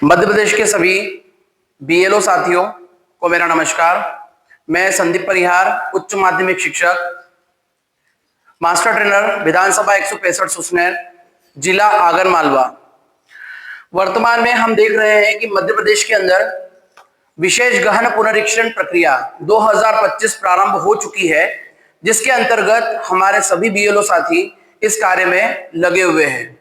मध्य प्रदेश के सभी बीएलओ साथियों को मेरा नमस्कार। मैं संदीप परिहार, उच्च माध्यमिक शिक्षक, मास्टर ट्रेनर, विधानसभा 165 सुसनेर, जिला आगर मालवा। वर्तमान में हम देख रहे हैं कि मध्य प्रदेश के अंदर विशेष गहन पुनरीक्षण प्रक्रिया 2025 प्रारंभ हो चुकी है, जिसके अंतर्गत हमारे सभी बीएलओ साथी इस कार्य में लगे हुए हैं।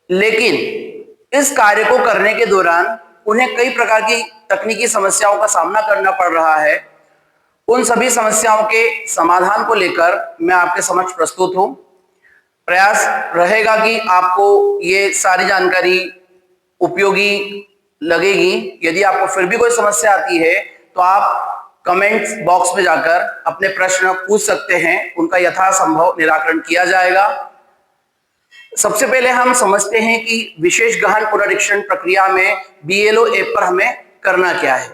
लेकिन इस कार्य को करने के दौरान उन्हें कई प्रकार की तकनीकी समस्याओं का सामना करना पड़ रहा है। उन सभी समस्याओं के समाधान को लेकर मैं आपके समक्ष प्रस्तुत हूं। प्रयास रहेगा कि आपको ये सारी जानकारी उपयोगी लगेगी। यदि आपको फिर भी कोई समस्या आती है तो आप कमेंट्स बॉक्स में जाकर अपने प्रश्न पूछ सकते हैं, उनका यथासंभव निराकरण किया जाएगा। सबसे पहले हम समझते हैं कि विशेष गहन पुनरीक्षण प्रक्रिया में बीएलओ ऐप पर हमें करना क्या है।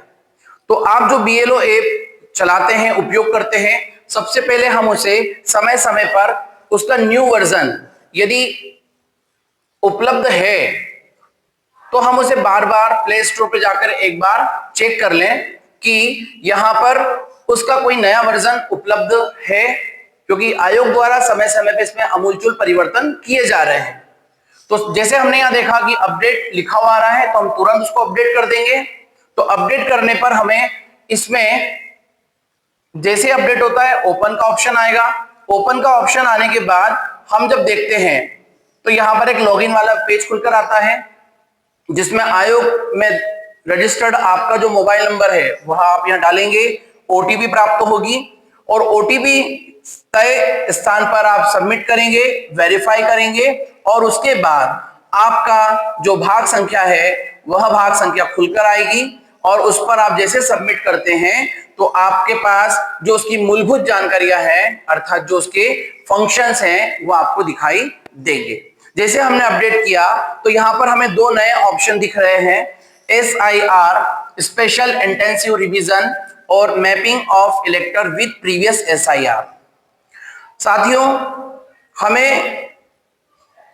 तो आप जो बीएलओ ऐप चलाते हैं, उपयोग करते हैं, सबसे पहले हम उसे समय समय पर उसका न्यू वर्जन यदि उपलब्ध है तो हम उसे बार बार प्ले स्टोर पर जाकर एक बार चेक कर लें कि यहां पर उसका कोई नया वर्जन उपलब्ध है, क्योंकि आयोग द्वारा समय समय पर इसमें आमूलचूल परिवर्तन किए जा रहे हैं। तो जैसे हमने यहां देखा कि अपडेट लिखा हुआ आ रहा है तो हम तुरंत उसको अपडेट कर देंगे। तो अपडेट करने पर हमें इसमें जैसे अपडेट होता है ओपन का ऑप्शन आएगा। ओपन का ऑप्शन आने के बाद हम जब देखते हैं तो यहां पर एक लॉगिन वाला पेज खुलकर आता है, जिसमें आयोग में रजिस्टर्ड आपका जो मोबाइल नंबर है वह आप यहां डालेंगे, ओटीपी प्राप्त होगी और ओटीपी तय स्थान पर आप सबमिट करेंगे, वेरीफाई करेंगे और उसके बाद आपका जो भाग संख्या है वह भाग संख्या खुलकर आएगी और उस पर आप जैसे सबमिट करते हैं तो आपके पास जो उसकी मूलभूत जानकारियां हैं, अर्थात जो उसके फंक्शंस हैं, वो आपको दिखाई देंगे। जैसे हमने अपडेट किया तो यहां पर हमें दो नए ऑप्शन दिख रहे हैं, SIR स्पेशल इंटेंसिव रिवीजन और mapping of इलेक्टर with previous SIR। साथियों, हमें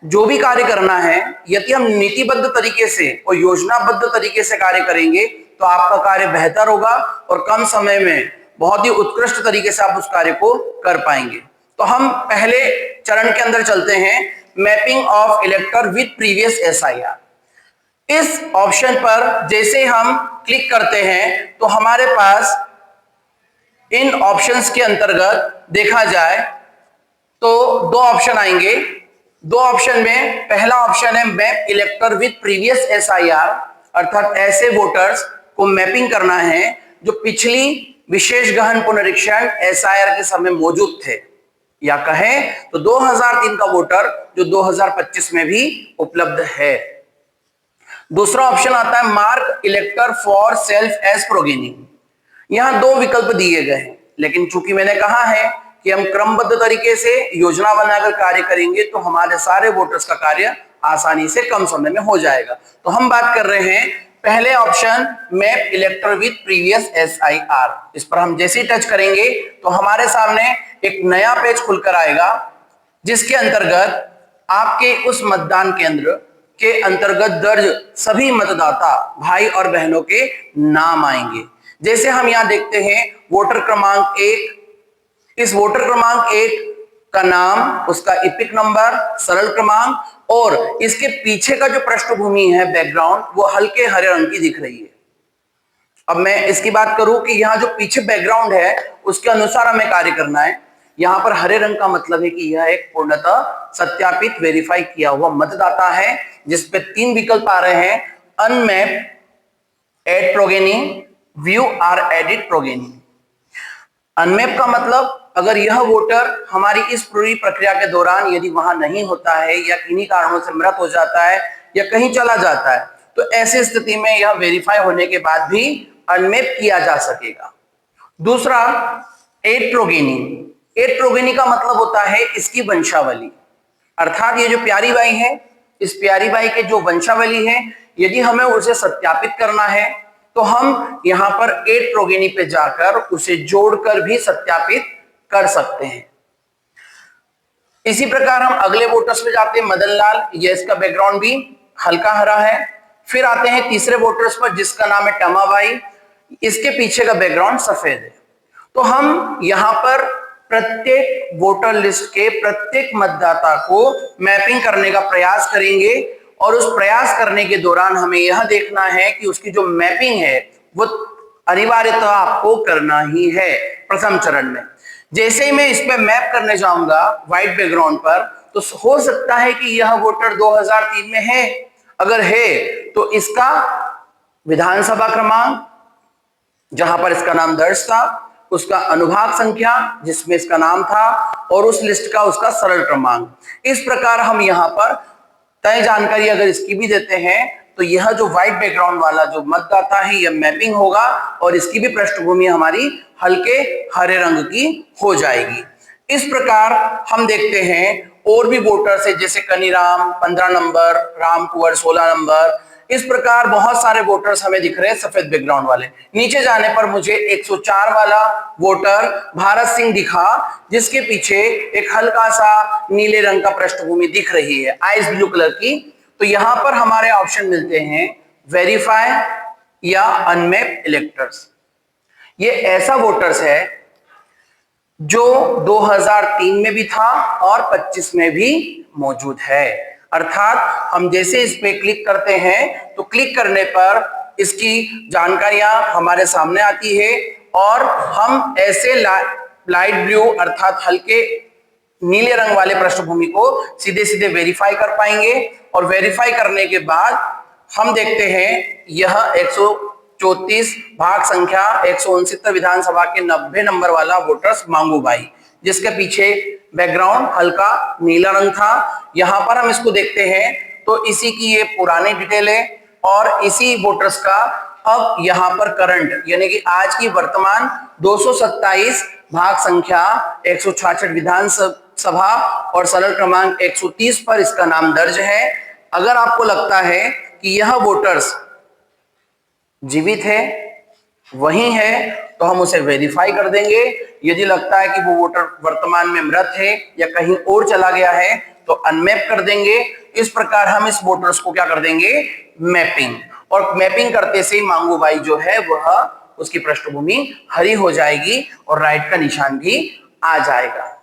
जो भी कार्य करना है, यदि हम नीतिबद्ध तरीके से और योजनाबद्ध तरीके से कार्य करेंगे तो आपका कार्य बेहतर होगा और कम समय में बहुत ही उत्कृष्ट तरीके से आप उस कार्य को कर पाएंगे। तो हम पहले चरण के अंदर चलते हैं, mapping of इलेक्टर with previous SIR। इस ऑप्शन पर जैसे हम क्लिक करते हैं तो हमारे पास इन ऑप्शंस के अंतर्गत देखा जाए तो दो ऑप्शन आएंगे। दो ऑप्शन में पहला ऑप्शन है मैप इलेक्टर विद प्रीवियस SIR, अर्थात ऐसे वोटर्स को मैपिंग करना है जो पिछली विशेष गहन पुनरीक्षण SIR के समय मौजूद थे, या कहें तो 2003 का वोटर जो 2025 में भी उपलब्ध है। दूसरा ऑप्शन आता है mark elector for self as progeny. यहां दो विकल्प दिए गए हैं, लेकिन चूंकि मैंने कहा है कि हम क्रमबद्ध तरीके से योजना बनाकर कार्य करेंगे तो हमारे सारे वोटर्स का कार्य आसानी से कम समय में हो जाएगा। तो हम बात कर रहे हैं पहले option map इलेक्टर with previous SIR। इस पर हम जैसे ही टच करेंगे तो हमारे सामने एक नया पेज खुलकर आएगा, जिसके अंतर्गत आपके उस मतदान केंद्र के अंतर्गत दर्ज सभी मतदाता भाई और बहनों के नाम आएंगे। जैसे हम यहां देखते हैं वोटर क्रमांक 1, इस वोटर क्रमांक 1 का नाम, उसका इपिक नंबर, सरल क्रमांक और इसके पीछे का जो पृष्ठभूमि है, बैकग्राउंड, वो हल्के हरे रंग की दिख रही है। अब मैं इसकी बात करूं कि यहाँ जो पीछे बैकग्राउंड है उसके अनुसार हमें कार्य करना है। यहां पर हरे रंग का मतलब है कि यह एक पूर्णतः सत्यापित, वेरीफाई किया हुआ मतदाता है, जिसपे 3 विकल्प आ रहे हैं, अनमैप, add progeny, view are edit progeny. अनमैप का मतलब अगर यह वोटर हमारी इस पूरी प्रक्रिया के दौरान यदि वहां नहीं होता है या किन्हीं कारणों से मृत हो जाता है या कहीं चला जाता है तो ऐसी स्थिति में यह वेरीफाई होने के बाद भी अनमैप किया जा सकेगा। दूसरा एड प्रोगेनी। एड प्रोगेनी का मतलब होता है इसकी वंशावली, अर्थात ये जो प्यारी बाई है, इस प्यारी बाई के जो वंशावली है, यदि हमें उसे सत्यापित करना है तो हम यहां पर एड प्रोगेनी पे जाकर उसे जोड़कर भी सत्यापित कर सकते हैं। इसी प्रकार हम अगले वोटर्स में जाते हैं, मदन लाल, ये इसका बैकग्राउंड भी हल्का हरा है। फिर आते हैं तीसरे वोटर्स पर जिसका नाम है टमाबाई, इसके पीछे का बैकग्राउंड सफेद है। तो हम यहां पर प्रत्येक वोटर लिस्ट के प्रत्येक मतदाता को मैपिंग करने का प्रयास करेंगे और उस प्रयास करने के दौरान हमें यह देखना है कि उसकी जो मैपिंग है वो अनिवार्यतः आपको करना ही है प्रथम चरण में। जैसे ही मैं इस पे मैप करने जाऊंगा व्हाइट बैकग्राउंड पर, तो हो सकता है कि यह वोटर 2003 में है। अगर है तो इसका विधानसभा क्रमांक जहां पर इसका नाम दर्ज था, उसका अनुभाग संख्या जिसमें इसका नाम था और उस लिस्ट का उसका सरल क्रमांक। इस प्रकार हम यहां पर तय जानकारी अगर इसकी भी देते हैं तो यह जो व्हाइट बैकग्राउंड वाला जो मतदाता है यह मैपिंग होगा और इसकी भी पृष्ठभूमि हमारी हल्के हरे रंग की हो जाएगी। इस प्रकार हम देखते हैं और भी वोटर्स है जैसे कनीराम 15 नंबर, राम कुंवर 16 नंबर, इस प्रकार बहुत सारे वोटर्स हमें दिख रहे हैं सफेद बैकग्राउंड वाले। नीचे जाने पर मुझे 104 वाला वोटर भारत सिंह दिखा जिसके पीछे एक हल्का सा नीले रंग का पृष्ठभूमि दिख रही है, आइस ब्लू कलर की। तो यहां पर हमारे ऑप्शन मिलते हैं वेरीफाई या अनमैप इलेक्टर्स। ये ऐसा वोटर्स है जो 2003 में भी था और 25 में भी मौजूद है। अर्थात हम जैसे इस पे क्लिक करते हैं तो क्लिक करने पर इसकी जानकारियां हमारे सामने आती है और हम ऐसे लाइट ब्लू अर्थात हल्के नीले रंग वाले पृष्ठभूमि को सीधे सीधे वेरीफाई कर पाएंगे। और वेरीफाई करने के बाद हम देखते हैं यह 134 भाग संख्या 169 विधानसभा के 90 नंबर वाला वोटर्स मांगूबाई, जिसके पीछे बैकग्राउंड हल्का नीला रंग था। यहां पर हम इसको देखते हैं तो इसी की ये पुरानी डिटेल है और इसी वोटर्स का अब यहां पर करंट यानी कि आज की वर्तमान 227 भाग संख्या 166 विधानसभा और सरल क्रमांक 130 पर इसका नाम दर्ज है। अगर आपको लगता है कि यह वोटर्स जीवित है, वही है, तो हम उसे वेरीफाई कर देंगे। यदि लगता है कि वो वोटर वर्तमान में मृत है या कहीं और चला गया है तो अनमैप कर देंगे। इस प्रकार हम इस वोटर्स को क्या कर देंगे, मैपिंग। और मैपिंग करते से ही मांगूबाई जो है वह उसकी पृष्ठभूमि हरी हो जाएगी और राइट का निशान भी आ जाएगा।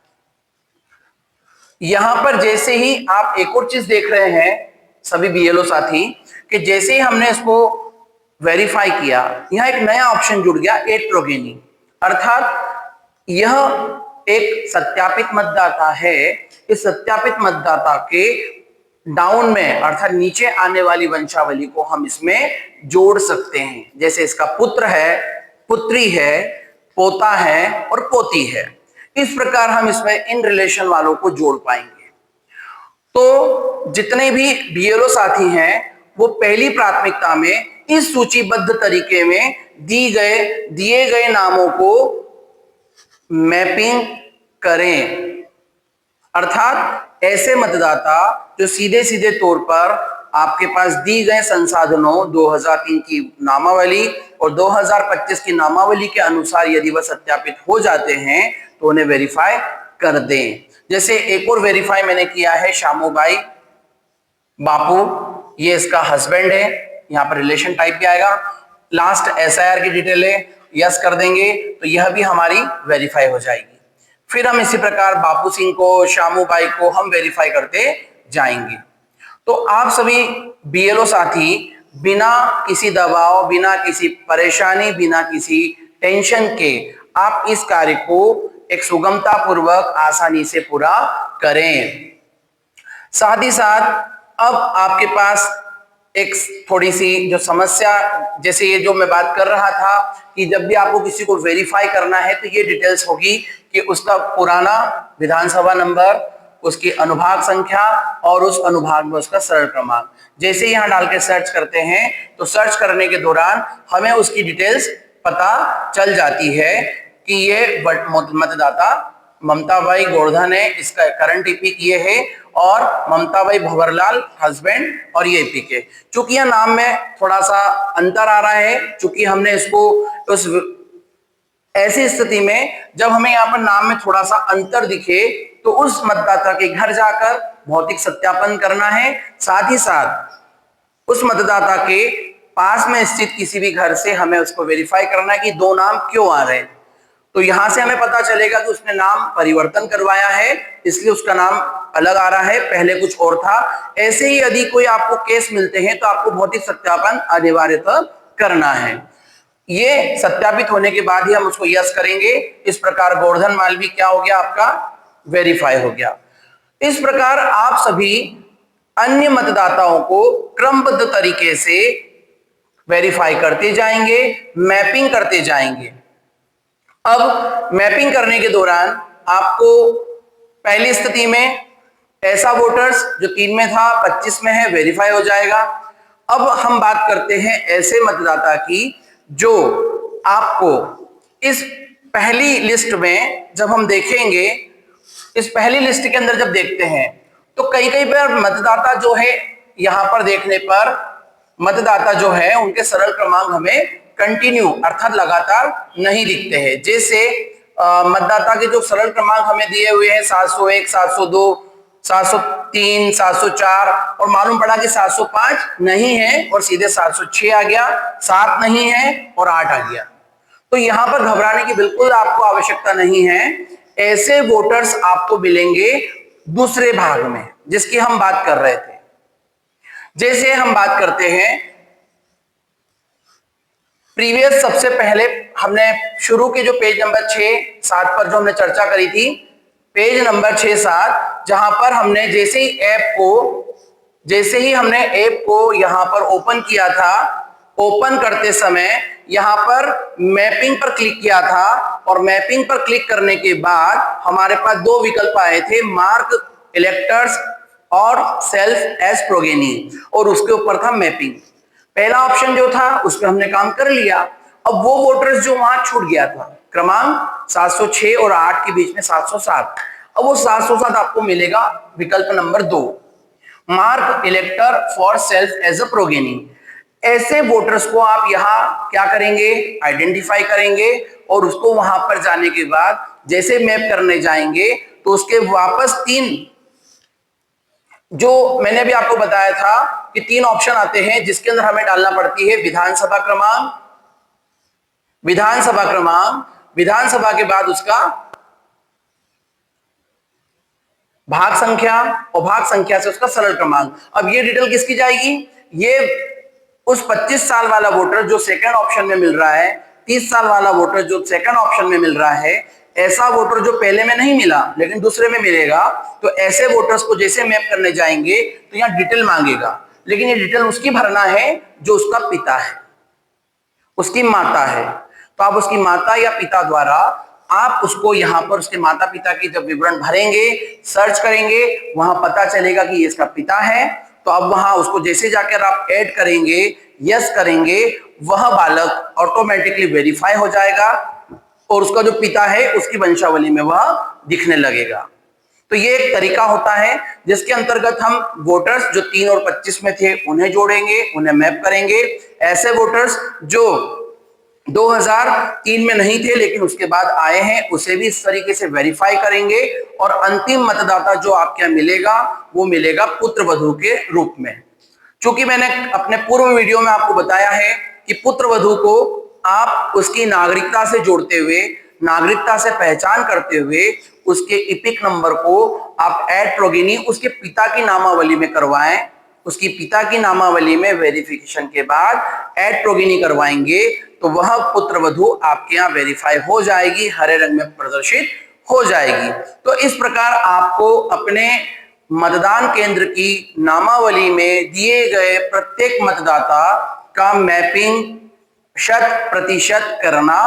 यहां पर जैसे ही आप एक और चीज देख रहे हैं सभी बीएलओ साथी कि जैसे ही हमने इसको वेरीफाई किया, यहां एक नया ऑप्शन जुड़ गया एट्रोगेनी, अर्थात यह एक सत्यापित मतदाता है। इस सत्यापित मतदाता के डाउन में अर्थात नीचे आने वाली वंशावली को हम इसमें जोड़ सकते हैं। जैसे इसका पुत्र है, पुत्री है, पोता है और पोती है। इस प्रकार हम इसमें इन रिलेशन वालों को जोड़ पाएंगे। तो जितने भी बीएलओ साथी हैं वो पहली प्राथमिकता में इस सूचीबद्ध तरीके में दिए गए नामों को मैपिंग करें। अर्थात ऐसे मतदाता जो सीधे सीधे तौर पर आपके पास दी गए संसाधनों 2003 की नामावली और 2025 की नामावली के अनुसार यदि वह सत्यापित हो जाते हैं तो उन्हें वेरीफाई कर दें। जैसे एक और वेरीफाई मैंने किया है शामूबाई बापू, ये इसका हस्बैंड है, यहाँ पर रिलेशन टाइप भी आएगा। लास्ट एसआईआर की डिटेल है, यस कर देंगे तो यह भी हमारी वेरीफाई हो जाएगी। फिर हम इसी प्रकार बापू सिंह को, शामूबाई को हम वेरीफाई करते जाएंगे। तो आप सभी बीएलओ साथी बिना किसी दबाव, बिना किसी परेशानी, बिना किसी टेंशन के आप इस कार्य को एक सुगमता पूर्वक आसानी से पूरा करें। साथ ही साथ अब आपके पास एक थोड़ी सी जो समस्या, जैसे ये जो मैं बात कर रहा था कि जब भी आपको किसी को वेरीफाई करना है तो ये डिटेल्स होगी कि उसका पुराना विधानसभा नंबर, उसकी अनुभाग संख्या और उस अनुभाग में उसका सरल क्रमांक। जैसे यहाँ डाल के सर्च करते हैं तो सर्च करने के दौरान हमें उसकी डिटेल्स पता चल जाती है कि ये मतदाता ममताबाई गोवर्धन है, इसका करंट ईपी ये है और ममताबाई भंवरलाल हस्बैंड और ये ईपी के। चूंकि यह नाम में थोड़ा सा अंतर आ रहा है, चूंकि हमने इसको उस ऐसी स्थिति में जब हमें यहाँ पर नाम में थोड़ा सा अंतर दिखे तो उस मतदाता के घर जाकर भौतिक सत्यापन करना है। साथ ही साथ उस मतदाता के पास में स्थित किसी भी घर से हमें उसको वेरीफाई करना है कि दो नाम क्यों आ रहे हैं। तो यहां से हमें पता चलेगा कि उसने नाम परिवर्तन करवाया है, इसलिए उसका नाम अलग आ रहा है, पहले कुछ और था। ऐसे ही यदि कोई आपको केस मिलते हैं तो आपको भौतिक सत्यापन अनिवार्यतः करना है। ये सत्यापित होने के बाद ही हम उसको यस करेंगे। इस प्रकार गोवर्धन मालवीय क्या हो गया, आपका वेरीफाई हो गया। इस प्रकार आप सभी अन्य मतदाताओं को क्रमबद्ध तरीके से वेरीफाई करते जाएंगे, मैपिंग करते जाएंगे। अब मैपिंग करने के दौरान आपको पहली स्थिति में ऐसा वोटर्स जो 3 में था 25 में है, वेरीफाई हो जाएगा। अब हम बात करते हैं ऐसे मतदाता की जो आपको इस पहली लिस्ट में जब हम देखेंगे, इस पहली लिस्ट के अंदर जब देखते हैं तो कई बार मतदाता जो है, यहां पर देखने पर मतदाता जो है उनके सरल क्रमांक हमें कंटिन्यू अर्थात लगातार नहीं दिखते हैं। जैसे मतदाता के जो सरल क्रमांक हमें दिए हुए हैं 701, 702, 703, 704 और मालूम पड़ा कि 705 नहीं है और सीधे 706 आ गया, 7 नहीं है और 8 आ गया। तो यहां पर घबराने की बिल्कुल आपको आवश्यकता नहीं है। ऐसे वोटर्स आपको मिलेंगे दूसरे भाग में जिसकी हम बात कर रहे थे। जैसे हम बात करते हैं प्रीवियस, सबसे पहले हमने शुरू के जो पेज नंबर 6-7 पर जो हमने चर्चा करी थी, पेज नंबर 6-7, जहां पर हमने जैसे ही हमने ऐप को यहां पर ओपन किया था, ओपन करते समय यहां पर मैपिंग पर क्लिक किया था और मैपिंग पर क्लिक करने के बाद हमारे पास 2 विकल्प आए थे, मार्क इलेक्टर्स और सेल्फ एज प्रोगेनी, और उसके ऊपर था मैपिंग। पहला ऑप्शन जो था उस पर हमने काम कर लिया। अब वो वोटर्स जो वहां छूट गया था, क्रमांक 706 और 8 के बीच में 707, अब वो 707 आपको मिलेगा विकल्प नंबर 2, mark elector for self as a progeny. ऐसे वोटर्स को आप यहां क्या करेंगे, आइडेंटिफाई करेंगे और उसको वहां पर जाने के बाद जैसे मैप करने जाएंगे तो उसके वापस 3, जो मैंने भी आपको बताया था कि 3 ऑप्शन आते हैं जिसके अंदर हमें डालना पड़ती है विधानसभा क्रमांक, विधानसभा के बाद उसका भाग संख्या और भाग संख्या से उसका सरल क्रमांक। अब ये डिटेल किसकी जाएगी, ये उस 25 साल वाला वोटर जो सेकंड ऑप्शन में मिल रहा है, 30 साल वाला वोटर जो सेकंड ऑप्शन में मिल रहा है, ऐसा वोटर जो पहले में नहीं मिला लेकिन दूसरे में मिलेगा, तो ऐसे वोटर्स को जैसे मैप करने जाएंगे तो यहां डिटेल मांगेगा, लेकिन ये डिटेल उसकी भरना है जो उसका पिता है, उसकी माता है। तो आप उसकी माता या पिता द्वारा आप उसको यहां पर उसके माता पिता की जब विवरण भरेंगे, सर्च करेंगे, वहां पता चलेगा कि ये इसका पिता है। तो अब वहां उसको जैसे जाकर आप ऐड करेंगे, यस करेंगे, वह बालक ऑटोमेटिकली वेरीफाई हो जाएगा और उसका जो पिता है उसकी वंशावली में वह दिखने लगेगा। तो ये एक तरीका होता है जिसके अंतर्गत हम वोटर्स जो 3 और 25 में थे उन्हें जोड़ेंगे, उन्हें मैप करेंगे। ऐसे वोटर्स जो 2003 में नहीं थे लेकिन उसके बाद आए हैं उसे भी इस तरीके से वेरीफाई करेंगे और अंतिम मतदाता जो आपके यहाँ मिलेगा वो मिलेगा पुत्र वधू के रूप में। चूंकि मैंने अपने पूर्व वीडियो में आपको बताया है कि पुत्र वधू को आप उसकी नागरिकता से जोड़ते हुए, नागरिकता से पहचान करते हुए उसके इपिक नंबर को आप ऐड प्रोगेनी उसके पिता की नामावली में करवाएं। उसकी पिता की नामावली में वेरिफिकेशन के बाद ऐड प्रोगेनी करवाएंगे तो वह पुत्र वधू आपके यहाँ वेरीफाई हो जाएगी, हरे रंग में प्रदर्शित हो जाएगी। तो इस प्रकार आपको अपने मतदान केंद्र की नामावली में दिए गए प्रत्येक मतदाता का मैपिंग 100% करना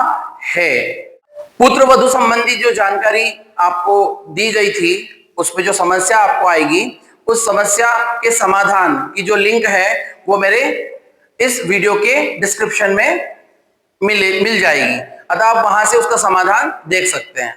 है। पुत्र वधू संबंधी जो जानकारी आपको दी गई थी उसमें जो समस्या आपको आएगी, उस समस्या के समाधान की जो लिंक है वो मेरे इस वीडियो के डिस्क्रिप्शन में मिल जाएगी, अतः आप वहां से उसका समाधान देख सकते हैं।